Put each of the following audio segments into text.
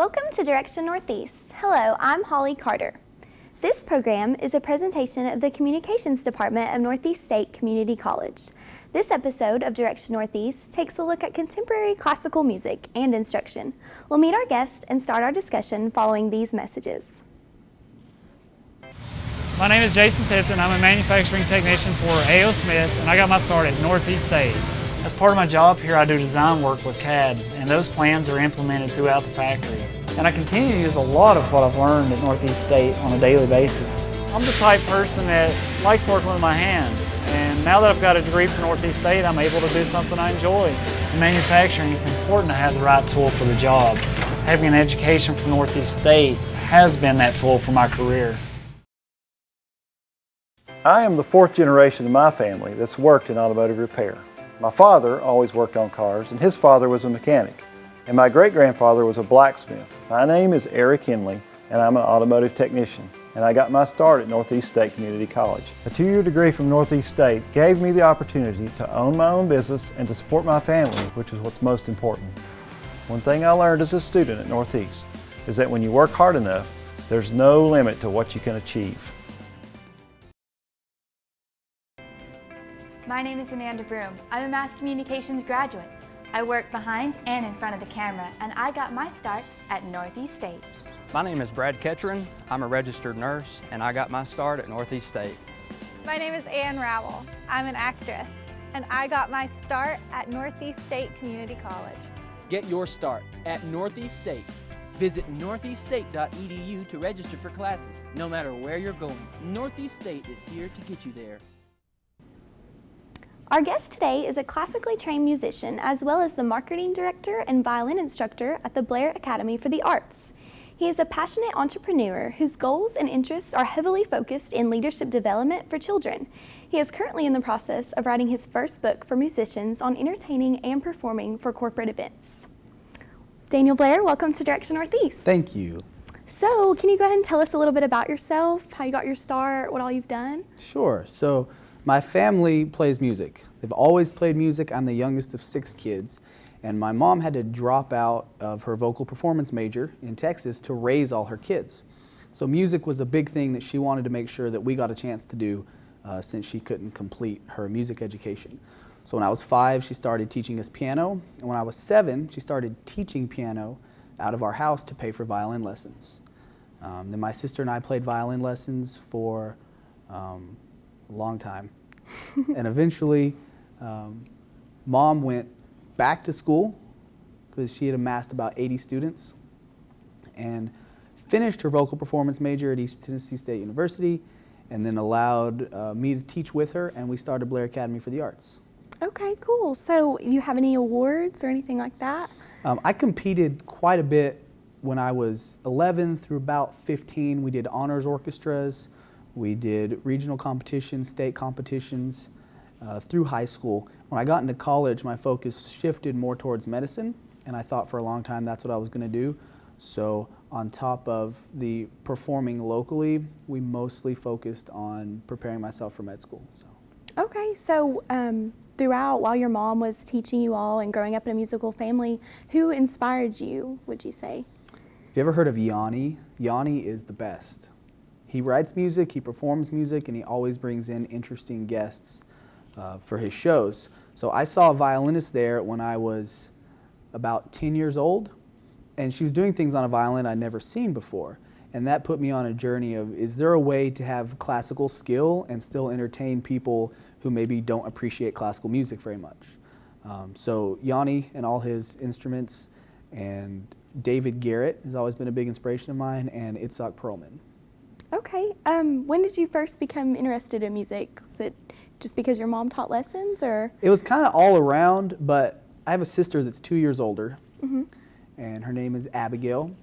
Welcome to Direction Northeast. Hello, I'm Holly Carter. This program is a presentation of the Communications Department of Northeast State Community College. This episode of Direction Northeast takes a look at contemporary classical music and instruction. We'll meet our guest and start our discussion following these messages. My name is Jason Tipton. I'm a manufacturing technician for A.O. Smith, and I got my start at Northeast State. As part of my job here, I do design work with CAD, and those plans are implemented throughout the factory. And I continue to use a lot of what I've learned at Northeast State on a daily basis. I'm the type person that likes working with my hands, and now that I've got a degree from Northeast State, I'm able to do something I enjoy. In manufacturing, it's important to have the right tool for the job. Having an education from Northeast State has been that tool for my career. I am the fourth generation of my family that's worked in automotive repair. My father always worked on cars, and his father was a mechanic. And my great-grandfather was a blacksmith. My name is Eric Henley, and I'm an automotive technician. And I got my start at Northeast State Community College. A two-year degree from Northeast State gave me the opportunity to own my own business and to support my family, which is what's most important. One thing I learned as a student at Northeast is that when you work hard enough, there's no limit to what you can achieve. My name is Amanda Broom. I'm a mass communications graduate. I work behind and in front of the camera, and I got my start at Northeast State. My name is Brad Ketcherin. I'm a registered nurse, and I got my start at Northeast State. My name is Ann Rowell. I'm an actress, and I got my start at Northeast State Community College. Get your start at Northeast State. Visit northeaststate.edu to register for classes. No matter where you're going, Northeast State is here to get you there. Our guest today is a classically trained musician as well as the marketing director and violin instructor at the Blair Academy for the Arts. He is a passionate entrepreneur whose goals and interests are heavily focused in leadership development for children. He is currently in the process of writing his first book for musicians on entertaining and performing for corporate events. Daniel Blair, welcome to Direction Northeast. Thank you. So, can you go ahead and tell us a little bit about yourself, how you got your start, what all you've done? Sure. So, my family plays music. They've always played music. I'm the youngest of 6 kids, and my mom had to drop out of her vocal performance major in Texas to raise all her kids. So music was a big thing that she wanted to make sure that we got a chance to do since she couldn't complete her music education. So when I was 5, she started teaching us piano, and when I was 7, she started teaching piano out of our house to pay for violin lessons. Then my sister and I played violin lessons for a long time. And eventually, Mom went back to school because she had amassed about 80 students and finished her vocal performance major at East Tennessee State University, and then allowed me to teach with her, and we started Blair Academy for the Arts. Okay, cool. So you have any awards or anything like that? I competed quite a bit when I was 11 through about 15. We did honors orchestras. We did regional competitions, state competitions through high school. When I got into college, my focus shifted more towards medicine, and I thought for a long time that's what I was going to do. So on top of the performing locally, we mostly focused on preparing myself for med school. Okay, so throughout, while your mom was teaching you all and growing up in a musical family, who inspired you, would you say? Have you ever heard of Yanni? Yanni is the best. He writes music, he performs music, and he always brings in interesting guests for his shows. So I saw a violinist there when I was about 10 years old, and she was doing things on a violin I'd never seen before. And that put me on a journey of, is there a way to have classical skill and still entertain people who maybe don't appreciate classical music very much? So Yanni and all his instruments, and David Garrett has always been a big inspiration of mine, and Itzhak Perlman. Okay. When did you first become interested in music? Was it just because your mom taught lessons, or? It was kind of all around, but I have a sister that's 2 years older, and her name is Abigail.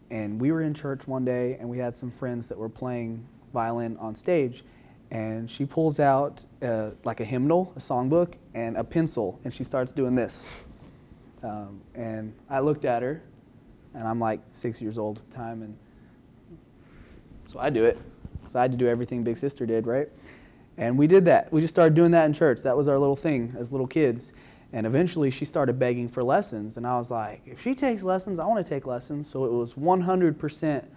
And we were in church one day, and we had some friends that were playing violin on stage, and she pulls out like a hymnal, a songbook, and a pencil, and she starts doing this. And I looked at her, and I'm like 6 years old at the time, and so I do it. So I had to do everything big sister did, right? And we did that. We just started doing that in church. That was our little thing as little kids. And eventually she started begging for lessons, and I was like, if she takes lessons, I want to take lessons. So it was 100%.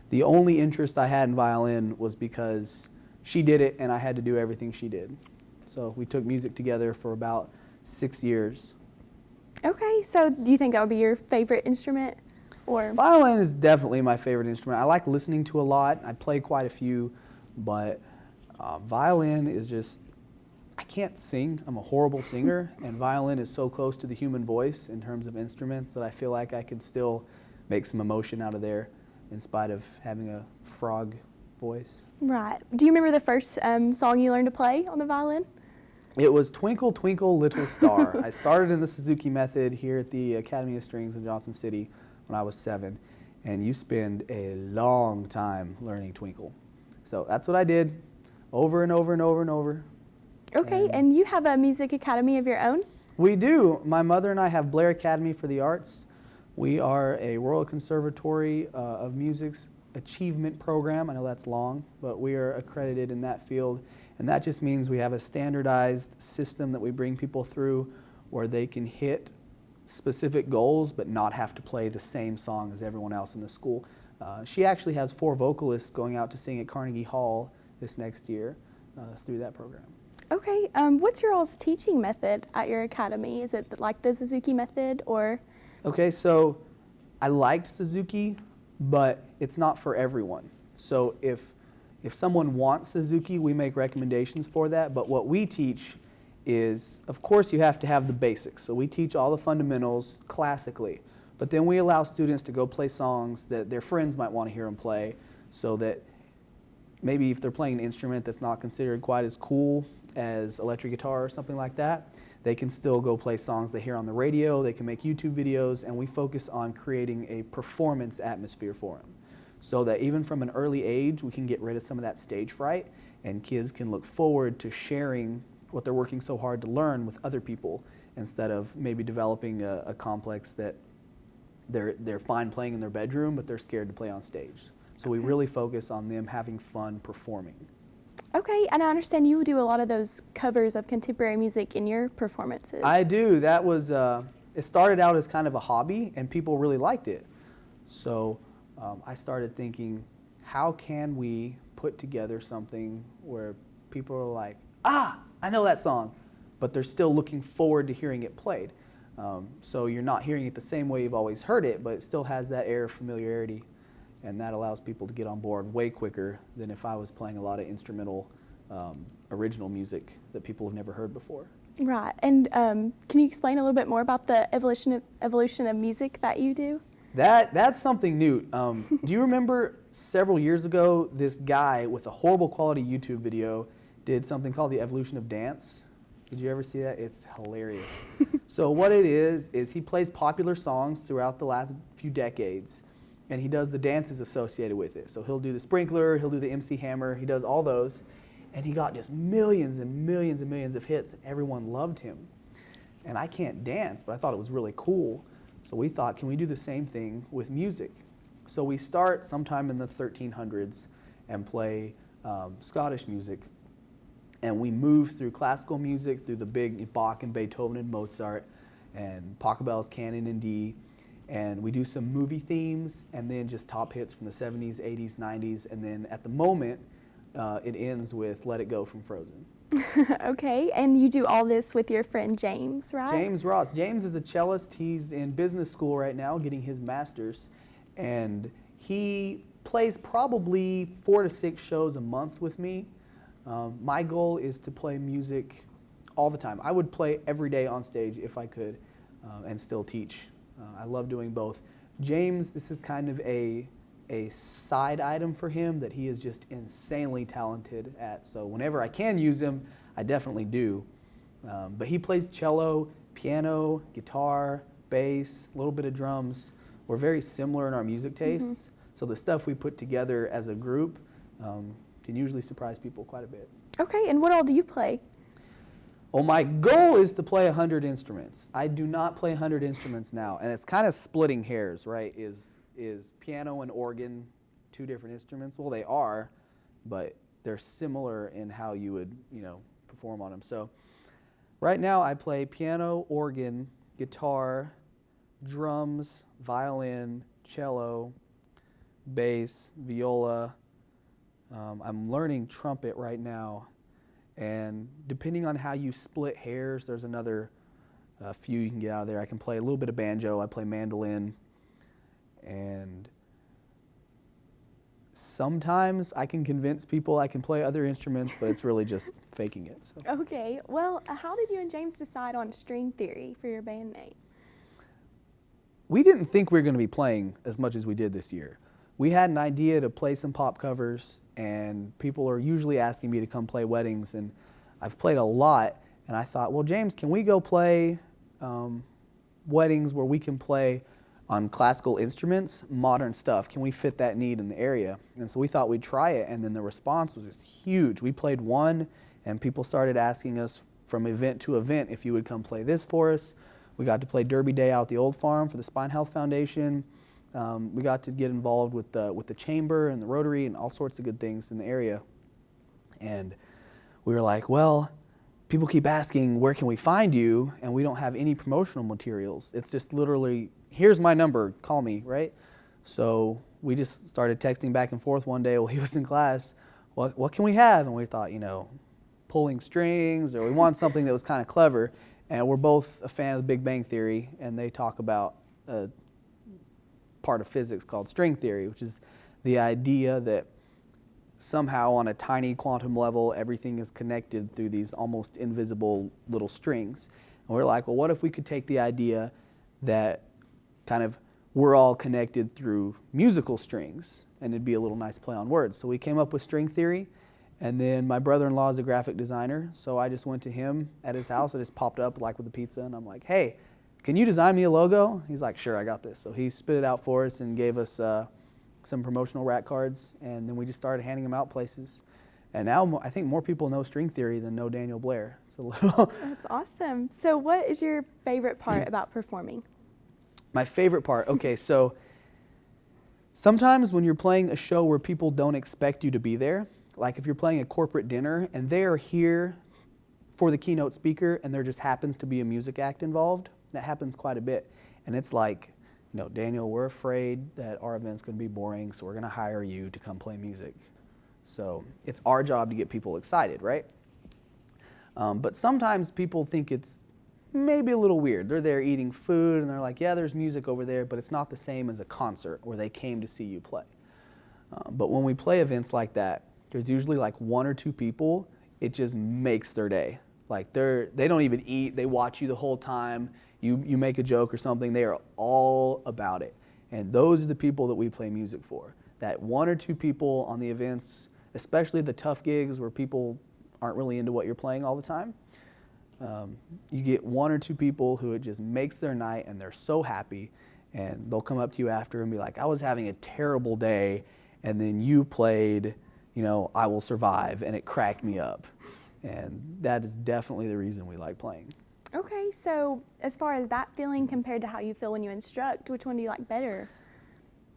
The only interest I had in violin was because she did it and I had to do everything she did. So we took music together for about 6 years. Okay, so do you think that would be your favorite instrument? Or Violin is definitely my favorite instrument. I like listening to a lot. I play quite a few, but violin is just, I can't sing. I'm a horrible singer, and violin is so close to the human voice in terms of instruments that I feel like I could still make some emotion out of there in spite of having a frog voice. Right. Do you remember the first song you learned to play on the violin? It was Twinkle, Twinkle, Little Star. I started in the Suzuki Method here at the Academy of Strings in Johnson City when I was 7, and you spend a long time learning Twinkle. So that's what I did over and over and over and over. Okay, and you have a music academy of your own? We do. My mother and I have Blair Academy for the Arts. We are a Royal Conservatory of Music's achievement program. I know that's long, but we are accredited in that field. And that just means we have a standardized system that we bring people through where they can hit specific goals but not have to play the same song as everyone else in the school. She actually has 4 vocalists going out to sing at Carnegie Hall this next year through that program. Okay, what's your all's teaching method at your academy? Is it like the Suzuki Method or? Okay, so I liked Suzuki, but it's not for everyone. So if someone wants Suzuki, we make recommendations for that, but what we teach is, of course, you have to have the basics. So we teach all the fundamentals classically, but then we allow students to go play songs that their friends might want to hear them play, so that maybe if they're playing an instrument that's not considered quite as cool as electric guitar or something like that, they can still go play songs they hear on the radio, they can make YouTube videos, and we focus on creating a performance atmosphere for them. So that even from an early age, we can get rid of some of that stage fright, and kids can look forward to sharing what they're working so hard to learn with other people, instead of maybe developing a complex that they're fine playing in their bedroom, but they're scared to play on stage. So we really focus on them having fun performing. Okay, and I understand you do a lot of those covers of contemporary music in your performances. I do. That was, it started out as kind of a hobby, and people really liked it. So I started thinking, how can we put together something where people are like, ah, I know that song, but they're still looking forward to hearing it played. So you're not hearing it the same way you've always heard it, but it still has that air of familiarity, and that allows people to get on board way quicker than if I was playing a lot of instrumental, original music that people have never heard before. Right, and can you explain a little bit more about the evolution of music that you do? That's something new. Do you remember several years ago, this guy with a horrible quality YouTube video did something called the evolution of dance? Did you ever see that? It's hilarious. So what it is he plays popular songs throughout the last few decades, and he does the dances associated with it. So he'll do the sprinkler, he'll do the MC Hammer, he does all those, and he got just millions and millions and millions of hits, and everyone loved him. And I can't dance, but I thought it was really cool. So we thought, can we do the same thing with music? So we start sometime in the 1300s and play Scottish music. And we move through classical music, through the big Bach and Beethoven and Mozart, and Pachelbel's Canon in D. And we do some movie themes, and then just top hits from the 70s, 80s, 90s. And then at the moment, it ends with Let It Go from Frozen. Okay, and you do all this with your friend James, right? James Ross. James is a cellist. He's in business school right now getting his master's, and he plays probably 4 to 6 shows a month with me. My goal is to play music all the time. I would play every day on stage if I could, and still teach. I love doing both. James, this is kind of a side item for him that he is just insanely talented at. So whenever I can use him, I definitely do. But he plays cello, piano, guitar, bass, a little bit of drums. We're very similar in our music tastes. So the stuff we put together as a group can usually surprise people quite a bit. Okay, and what all do you play? Well, my goal is to play 100 instruments. I do not play 100 instruments now, and it's kind of splitting hairs, right? Is piano and organ 2 different instruments? Well, they are, but they're similar in how you would, perform on them. So Right now I play piano, organ, guitar, drums, violin, cello, bass, viola. I'm learning trumpet right now, and depending on how you split hairs, there's another few you can get out of there. I can play a little bit of banjo, I play mandolin, and sometimes I can convince people I can play other instruments, but it's really just faking it. So. Okay, well, how did you and James decide on string theory for your band name? We didn't think we were going to be playing as much as we did this year. We had an idea to play some pop covers, and people are usually asking me to come play weddings, and I've played a lot, and I thought, well, James, can we go play weddings where we can play on classical instruments, modern stuff? Can we fit that need in the area? And so we thought we'd try it, and then the response was just huge. We played one, and people started asking us from event to event if you would come play this for us. We got to play Derby Day out at the Old Farm for the Spine Health Foundation. We got to get involved with the Chamber and the Rotary and all sorts of good things in the area. And we were like, well, people keep asking, where can we find you? And we don't have any promotional materials. It's just literally, here's my number, call me, right? So we just started texting back and forth one day while he was in class. What can we have? And we thought, pulling strings, or we want something that was kind of clever. And we're both a fan of the Big Bang Theory, and they talk about a part of physics called string theory, which is the idea that somehow on a tiny quantum level, everything is connected through these almost invisible little strings. And we're like, well, what if we could take the idea that kind of we're all connected through musical strings, and it'd be a little nice play on words. So we came up with string theory, and then my brother-in-law is a graphic designer, so I just went to him at his house. I just popped up like with the pizza, and I'm like, hey, can you design me a logo? He's like, sure, I got this. So he spit it out for us and gave us some promotional rack cards, and then we just started handing them out places. And now I think more people know string theory than know Daniel Blair. It's a little. That's awesome. So what is your favorite part about performing? My favorite part, okay, so sometimes when you're playing a show where people don't expect you to be there, like if you're playing a corporate dinner and they are here for the keynote speaker and there just happens to be a music act involved, that happens quite a bit. And it's like, Daniel, we're afraid that our event's going to be boring, so we're going to hire you to come play music. So it's our job to get people excited, right? But sometimes people think it's maybe a little weird. They're there eating food and they're like, yeah, there's music over there, but it's not the same as a concert where they came to see you play. But when we play events like that, there's usually like one or two people, it just makes their day. Like they don't even eat, they watch you the whole time. You make a joke or something, they are all about it. And those are the people that we play music for. That one or two people on the events, especially the tough gigs where people aren't really into what you're playing all the time, you get one or two people who it just makes their night and they're so happy, and they'll come up to you after and be like, I was having a terrible day, and then you played, I Will Survive, and it cracked me up. And that is definitely the reason we like playing. Okay, so as far as that feeling compared to how you feel when you instruct, which one do you like better?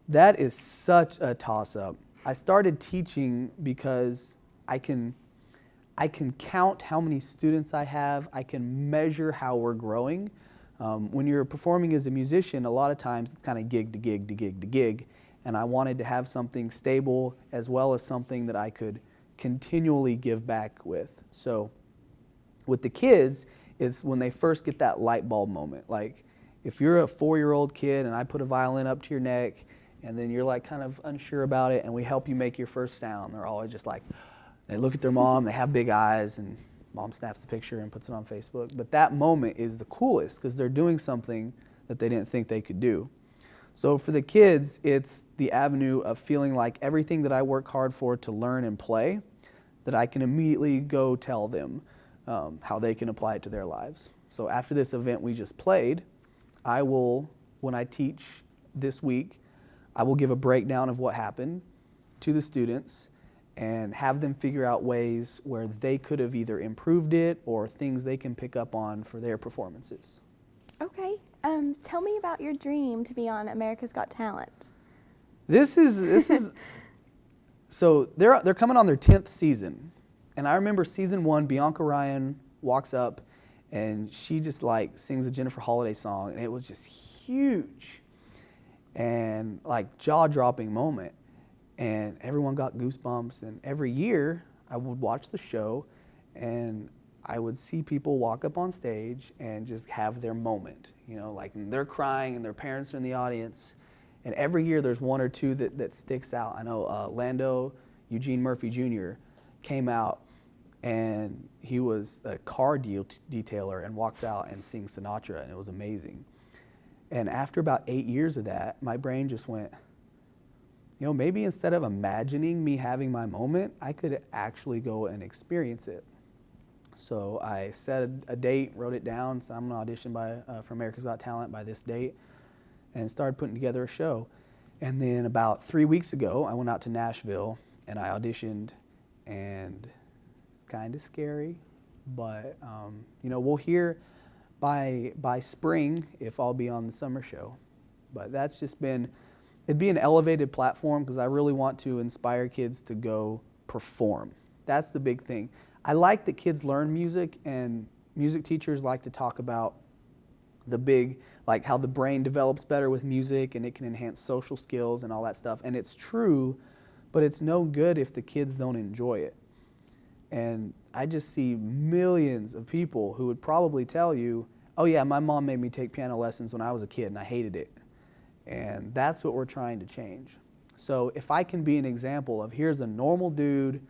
That is such a toss-up. I started teaching because I can count how many students I have. I can measure how we're growing. When you're performing as a musician, a lot of times it's kind of gig to gig to gig to gig. And I wanted to have something stable as well as something that I could continually give back with. So with the kids, it's when they first get that light bulb moment. Like if you're a 4-year-old kid and I put a violin up to your neck and then you're like kind of unsure about it and we help you make your first sound, they're always just like, they look at their mom, they have big eyes, and mom snaps the picture and puts it on Facebook. But that moment is the coolest because they're doing something that they didn't think they could do. So for the kids, it's the avenue of feeling like everything that I work hard for to learn and play, that I can immediately go tell them how they can apply it to their lives. So after this event we just played, I will, when I teach this week, I will give a breakdown of what happened to the students and have them figure out ways where they could have either improved it or things they can pick up on for their performances. Okay, tell me about your dream to be on America's Got Talent. This is so they're coming on their 10th season. And I remember season 1, Bianca Ryan walks up and she just like sings a Jennifer Holiday song, and it was just huge and like jaw-dropping moment, and everyone got goosebumps. And every year I would watch the show and I would see people walk up on stage and just have their moment, you know, like they're crying and their parents are in the audience. And every year there's one or two that sticks out. I know Lando Eugene Murphy Jr. came out, and he was a car detailer and walks out and sings Sinatra, and it was amazing. And after about 8 years of that, my brain just went, you know, maybe instead of imagining me having my moment, I could actually go and experience it. So I set a date, wrote it down, so I'm going to audition for America's Got Talent by this date, and started putting together a show. And then about 3 weeks ago, I went out to Nashville and I auditioned, and it's kind of scary, but you know, we'll hear by spring if I'll be on the summer show. But that's just been, it'd be an elevated platform because I really want to inspire kids to go perform. That's the big thing. I like that kids learn music, and music teachers like to talk about the big, like how the brain develops better with music and it can enhance social skills and all that stuff. And it's true, but it's no good if the kids don't enjoy it. And I just see millions of people who would probably tell you, oh yeah, my mom made me take piano lessons when I was a kid and I hated it. And that's what we're trying to change. So if I can be an example of, here's a normal dude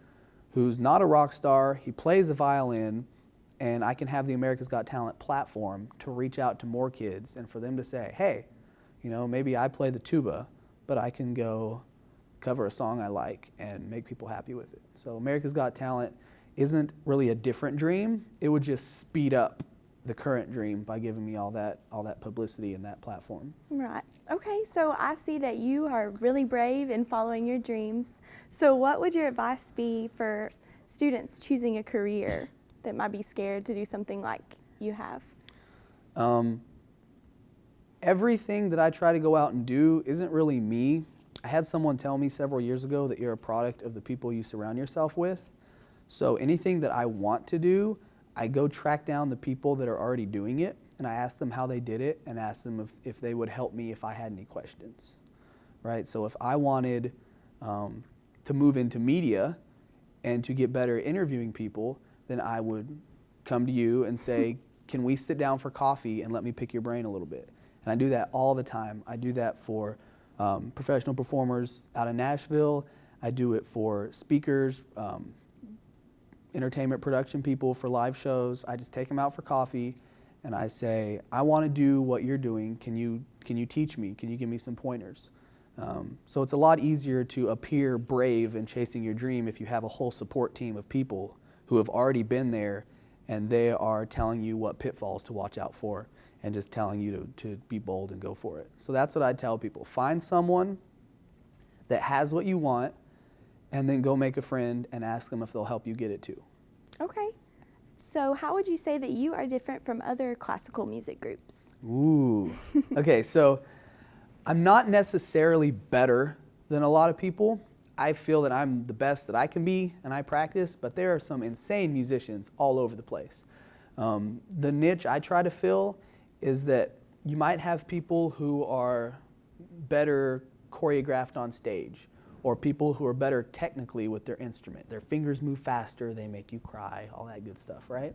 who's not a rock star, he plays the violin, and I can have the America's Got Talent platform to reach out to more kids and for them to say, hey, you know, maybe I play the tuba, but I can go cover a song I like and make people happy with it. So America's Got Talent isn't really a different dream. It would just speed up the current dream by giving me all that publicity and that platform. Right. Okay, so I see that you are really brave in following your dreams. So what would your advice be for students choosing a career that might be scared to do something like you have? Everything that I try to go out and do isn't really me. I had someone tell me several years ago that you're a product of the people you surround yourself with. So anything that I want to do, I go track down the people that are already doing it, and I ask them how they did it and ask them if they would help me if I had any questions, right? So if I wanted to move into media and to get better at interviewing people, then I would come to you and say, can we sit down for coffee and let me pick your brain a little bit? And I do that all the time. I do that for professional performers out of Nashville. I do it for speakers, entertainment production people for live shows. I just take them out for coffee and I say, I want to do what you're doing. Can you teach me? Can you give me some pointers? So it's a lot easier to appear brave in chasing your dream if you have a whole support team of people who have already been there and they are telling you what pitfalls to watch out for and just telling you to be bold and go for it. So that's what I tell people. Find someone that has what you want and then go make a friend and ask them if they'll help you get it too. Okay. So how would you say that you are different from other classical music groups? Ooh. Okay, so I'm not necessarily better than a lot of people. I feel that I'm the best that I can be and I practice, but there are some insane musicians all over the place. The niche I try to fill is that you might have people who are better choreographed on stage, or people who are better technically with their instrument. Their fingers move faster, they make you cry, all that good stuff, right?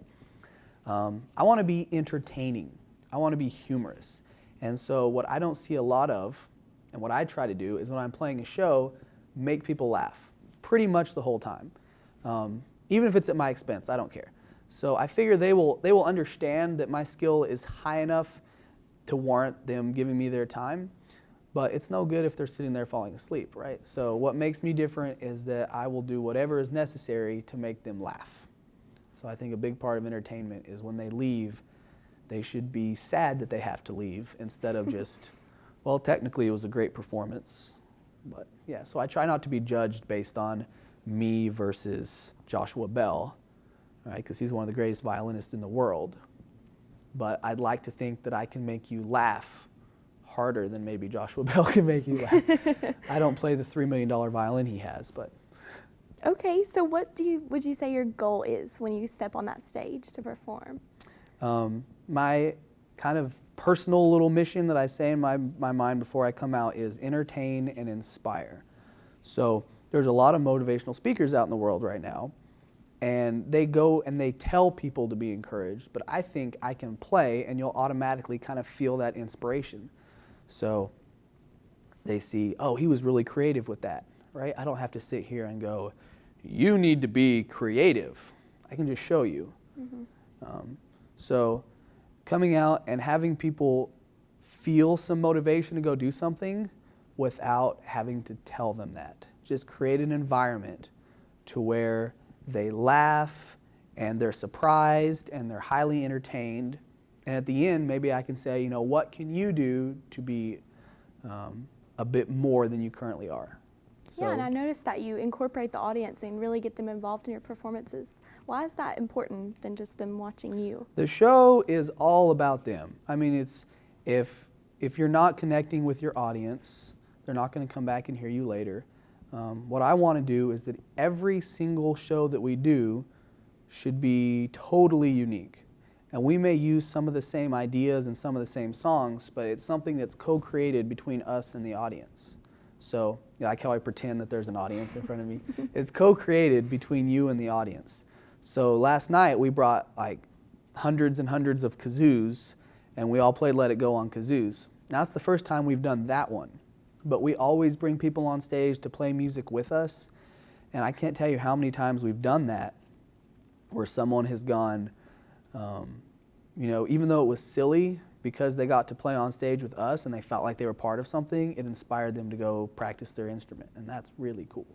I want to be entertaining. I want to be humorous. And so what I don't see a lot of, and what I try to do, is when I'm playing a show, make people laugh pretty much the whole time. Even if it's at my expense, I don't care. So I figure they will understand that my skill is high enough to warrant them giving me their time. But it's no good if they're sitting there falling asleep, right? So what makes me different is that I will do whatever is necessary to make them laugh. So I think a big part of entertainment is when they leave, they should be sad that they have to leave instead of just, well, technically it was a great performance. But yeah, so I try not to be judged based on me versus Joshua Bell, right? Because he's one of the greatest violinists in the world. But I'd like to think that I can make you laugh harder than maybe Joshua Bell can make you laugh. I don't play the $3 million violin he has, but. Okay, so what would you say your goal is when you step on that stage to perform? My kind of personal little mission that I say in my mind before I come out is entertain and inspire. So there's a lot of motivational speakers out in the world right now, and they go and they tell people to be encouraged, but I think I can play and you'll automatically kind of feel that inspiration. So they see, oh, he was really creative with that, right? I don't have to sit here and go, you need to be creative. I can just show you. So coming out and having people feel some motivation to go do something without having to tell them that. Just create an environment to where they laugh and they're surprised and they're highly entertained. And at the end, maybe I can say, you know, what can you do to be a bit more than you currently are? So, yeah, and I noticed that you incorporate the audience and really get them involved in your performances. Why is that important than just them watching you? the show is all about them. I mean, it's if you're not connecting with your audience, they're not going to come back and hear you later. What I want to do is that every single show that we do should be totally unique. And we may use some of the same ideas and some of the same songs, but it's something that's co-created between us and the audience. So, yeah, I like how I pretend that there's an audience in front of me. It's co-created between you and the audience. So last night we brought like hundreds and hundreds of kazoos, and we all played Let It Go on kazoos. Now, that's the first time we've done that one. But we always bring people on stage to play music with us, and I can't tell you how many times we've done that where someone has gone, you know, even though it was silly, because they got to play on stage with us and they felt like they were part of something, it inspired them to go practice their instrument, and that's really cool.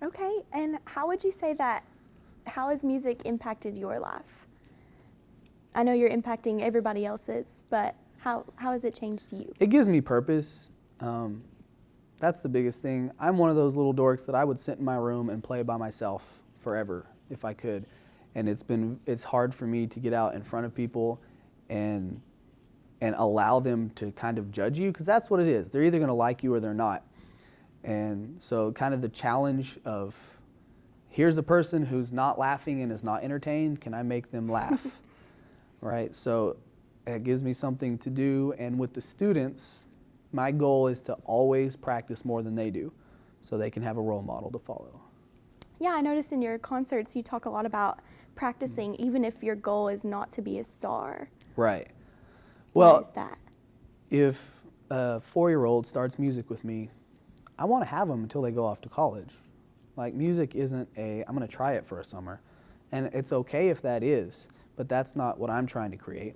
Okay, and how would you say that, how has music impacted your life? I know you're impacting everybody else's, but how has it changed you? It gives me purpose. That's the biggest thing. I'm one of those little dorks that I would sit in my room and play by myself forever if I could. And it's hard for me to get out in front of people and allow them to kind of judge you, because that's what it is. They're either going to like you or they're not. And so kind of the challenge of, here's a person who's not laughing and is not entertained, can I make them laugh? Right? So it gives me something to do. And with the students, my goal is to always practice more than they do so they can have a role model to follow. Yeah, I noticed in your concerts you talk a lot about practicing even if your goal is not to be a star. Right. Why Well, is that? if a 4-year-old starts music with me, I want to have them until they go off to college. Like, music isn't I'm going to try it for a summer. And it's okay if that is, but that's not what I'm trying to create.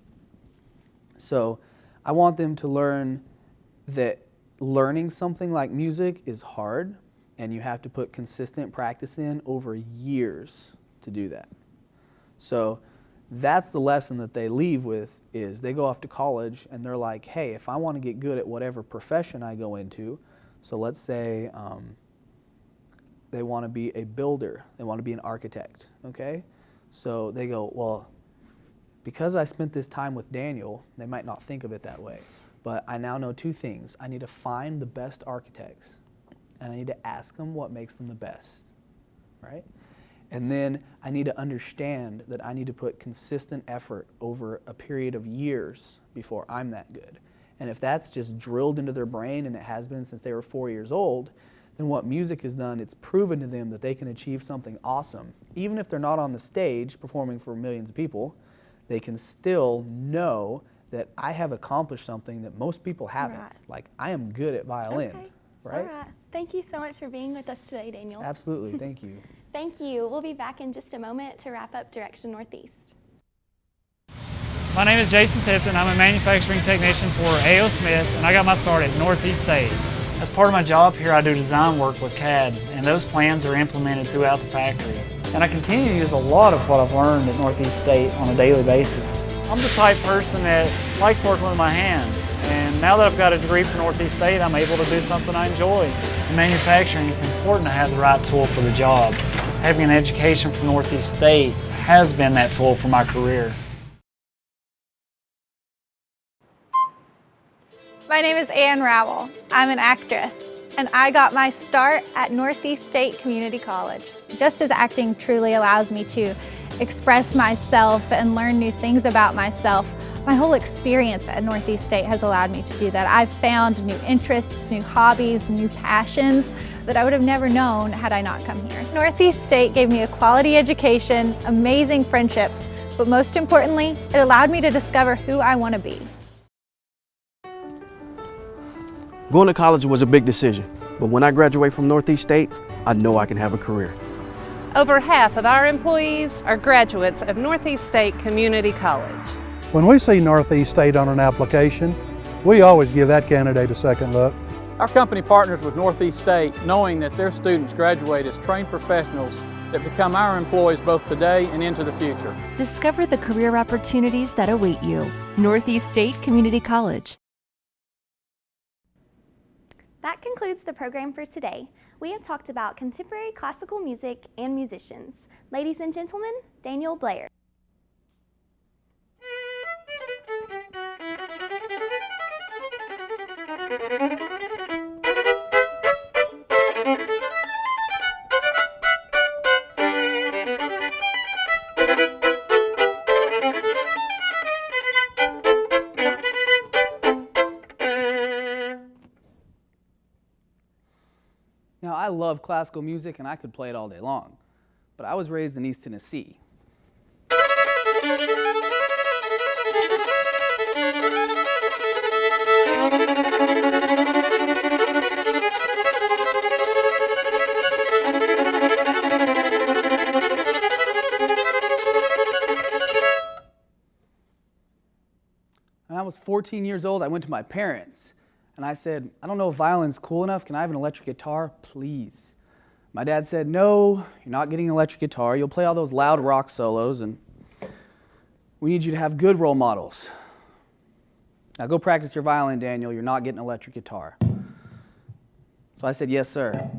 So I want them to learn that learning something like music is hard, and you have to put consistent practice in over years to do that. So that's the lesson that they leave with, is they go off to college and they're like, hey, if I want to get good at whatever profession I go into, so let's say they want to be a builder, they want to be an architect, okay? So they go, well, because I spent this time with Daniel, they might not think of it that way, but I now know 2 things. I need to find the best architects, and I need to ask them what makes them the best, right? And then I need to understand that I need to put consistent effort over a period of years before I'm that good. And if that's just drilled into their brain, and it has been since they were 4 years old, then what music has done, it's proven to them that they can achieve something awesome. Even if they're not on the stage performing for millions of people, they can still know that I have accomplished something that most people haven't. Right. Like, I am good at violin, Okay. right? All right. Thank you so much for being with us today, Daniel. Absolutely, thank you. Thank you. We'll be back in just a moment to wrap up Direction Northeast. My name is Jason Tipton. I'm a manufacturing technician for A.O. Smith, and I got my start at Northeast State. As part of my job here, I do design work with CAD, and those plans are implemented throughout the factory. And I continue to use a lot of what I've learned at Northeast State on a daily basis. I'm the type person that likes working with my hands, and now that I've got a degree from Northeast State, I'm able to do something I enjoy. In manufacturing, it's important to have the right tool for the job. Having an education from Northeast State has been that tool for my career. My name is Ann Rowell. I'm an actress, and I got my start at Northeast State Community College. Just as acting truly allows me to express myself and learn new things about myself. My whole experience at Northeast State has allowed me to do that. I've found new interests, new hobbies, new passions that I would have never known had I not come here. Northeast State gave me a quality education, amazing friendships, but most importantly, it allowed me to discover who I want to be. Going to college was a big decision, but when I graduate from Northeast State, I know I can have a career. Over half of our employees are graduates of Northeast State Community College. When we see Northeast State on an application, we always give that candidate a second look. Our company partners with Northeast State knowing that their students graduate as trained professionals that become our employees both today and into the future. Discover the career opportunities that await you. Northeast State Community College. That concludes the program for today. We have talked about contemporary classical music and musicians. Ladies and gentlemen, Daniel Blair. Now, I love classical music and I could play it all day long, but I was raised in East Tennessee. When I was 14 years old, I went to my parents and I said, I don't know if violin's cool enough. Can I have an electric guitar, please? My dad said, no, you're not getting an electric guitar. You'll play all those loud rock solos and we need you to have good role models. Now go practice your violin, Daniel. You're not getting an electric guitar. So I said, yes, sir.